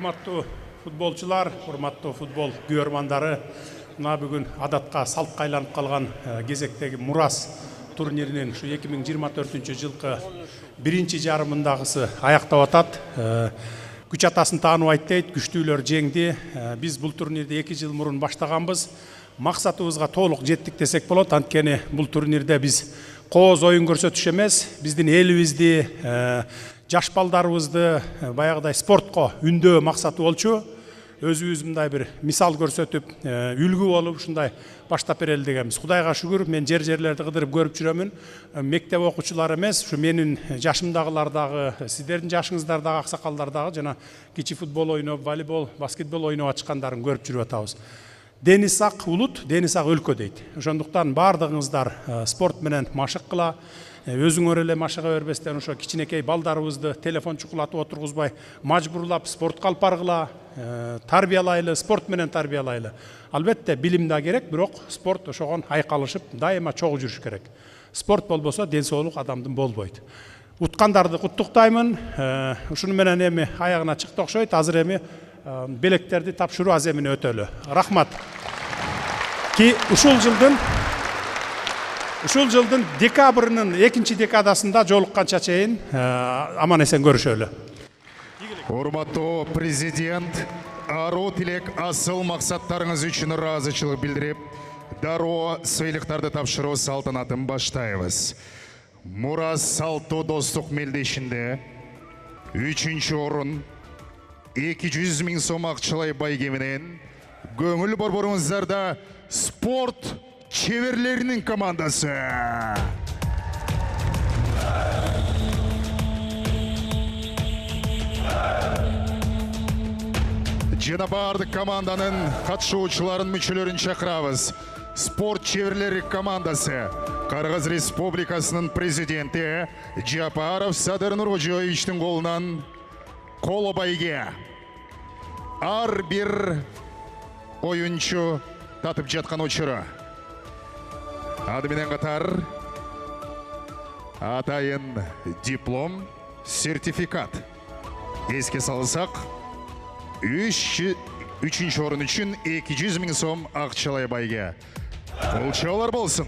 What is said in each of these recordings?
Урматтуу футболчулар, урматтуу футбол күйөрмандары, мына бүгүн адатка салтка айланып калган кезектеги Мурас турниринин ушу 2024-жылкы биринчи жарымындагысы аяктап атат. Күч атасын тааныбайт дейт, күчтүүлөр жеңди. Биз бул турнирди 2 жыл мурун баштаганбыз. Максатыбызга толук жеттик десек болот. Анткени бул турнирде биз кооз оюн көрсөтүш эмес, биздин элибизди, жаш балдарыбызды баягыдай спортко үндөө максаты болчу. Өзүбүз мындай бир мисал көрсөтүп, үлгү болуп ушундай баштап берели дегенбиз. Кудайга шүгүр, мен жерлерди кыдырып көрүп жүрөмүн. Мектеп окуучулары эмес, ушу менин жашымдагылар дагы, сиздердин жашыңыздар дагы, аксакалдар дагы жана кичи футбол ойноп, волейбол, баскетбол ойноп атышкандарын көрүп жүрүп атабыз. Дени сак улут, дени сак өлкө дейт. Ошондуктан баардыгыңыздар спорт менен машык кыла, өзүңөр эле машыга бербестен ошо кичинекей балдарыбызды телефон чукулатып отургузбай, мажбурлап спортко алып баргыла, тарбиялайлы, спорт менен тарбиялайлы. Албетте билим да керек, бирок спорт ошогон айкалышып, дайыма чогуу жүрүш керек. Спорт болбосо ден соолук адамдын болбойт. Уткандарды куттуктаймын. Ушуну менен эми аягына чыкты окшойт. Азыр эми белектерди тапшыруу аземине өтөлү. Рахмат. Ки ушул жылдын декабрынын 2 декадасында жолукканча чейин аман эсен көрүшөлү. Урматтуу президент, аруу тилек асыл максаттарыңыз үчүн ыраазычылык билдирип, дароо сыйлыктарды тапшыруу салтанатын баштайбыз. Мурас салттуу достук мелдешинде 3-чү орун 200 000 сом акчалай байге менен көңүл борборуңуздарда спорт чеберлеринин командасы. Жана бардык команданын катышуучуларын мүчөлөрүн чакырабыз. Спорт чеберлери командасы Кыргыз Республикасынын президенти Жапаров Садыр Нуркожоевичтин колунан коло байге ар бир оюнчу татып жаткан учуру. Аны менен катар атайын диплом, сертификат. Эске салсак, 3-чү орун үчүн 200 000 сом акчалай байге. Колчоолор болсун.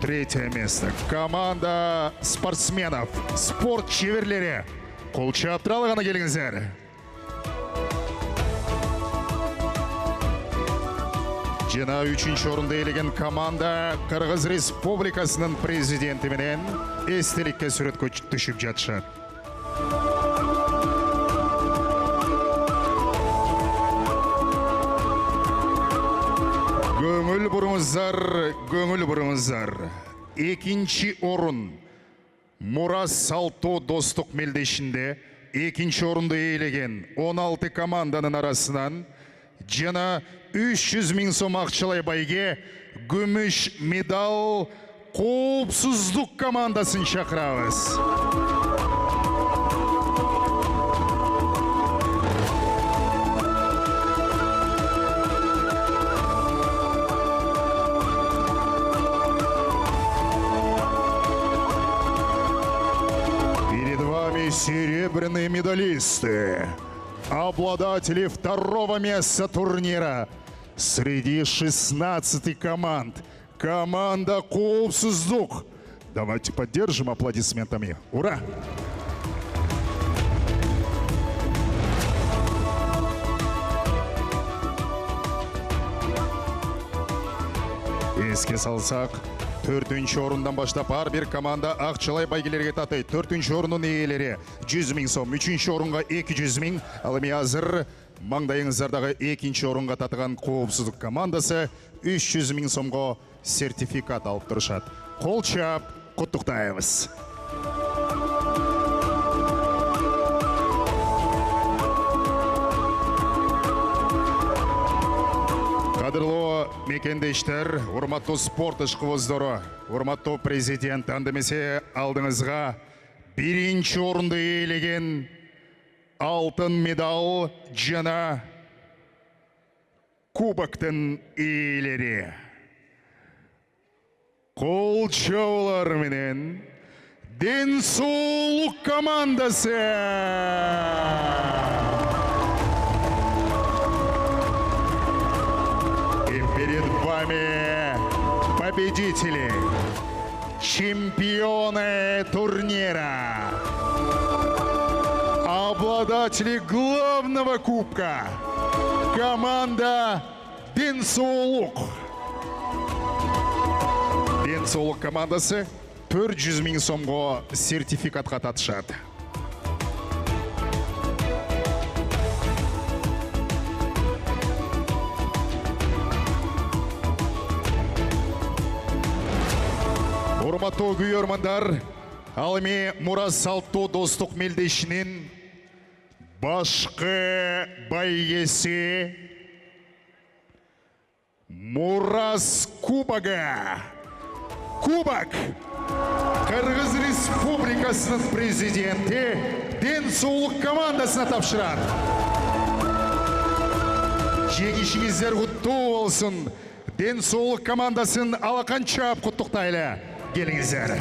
3-е место. Команда спортсменов, спорт чеберлери. Колчоп туралы гана келиңиздер. Жана 3-чү орунду ээлеген команда Кыргыз Республикасынын президенти менен эстеликке сүрөткө түшүп жатышат. Көңүл буруңуздар. 2-чи орун Мурас салттуу достук мелдешинде 2-чи орунду ээлеген 16 команданын арасынан жана 300 000 сом акчалай байге күмүш медал коопсуздук командасын чакырабыз. Перед вами серебряные медалисты, обладатели 2-го места турнира среди 16 команд. Команда коопсуздук. Давайте поддержим аплодисментами. Ура! Эске салсак, 4-чү орундан баштап ар бир команда акчалай байгелерге татайт. 4-чү орунун ээлери 100 000 сом, 3-чү орунга 200 000. Ал эми азыр маңдайыңыздардагы 2-чи орунга татыган коопсуздук командасы 300 000 сомго сертификат алып турушат. Кол чап, куттуктайбыз. Кадырлуу мекендештер, урматтуу спорт ышкыбыздары, урматтуу президент, андемесе алдыңызга 1-чи орунду ээлеген алтын медал жана кубоктун ээлери. Колчоолор менен Денсаулық командасы. И перед вами победители, чемпионы турнира, обладатели главного кубка, команда Денсаулық. Денсаулық командасы 400 000 сомға сертификатқа татышады. Урматтуу күйөрмандар, ал эми Мурас салттуу достук мелдешинин башкы байгеси Мурас кубогу. Кубок Кыргыз Республикасынын президенти Денсаулық командасына тапшырат. Жеңишиңиздер куттуу болсун. Денсаулық командасын алаканчап куттуктайлы. Келиңиздер.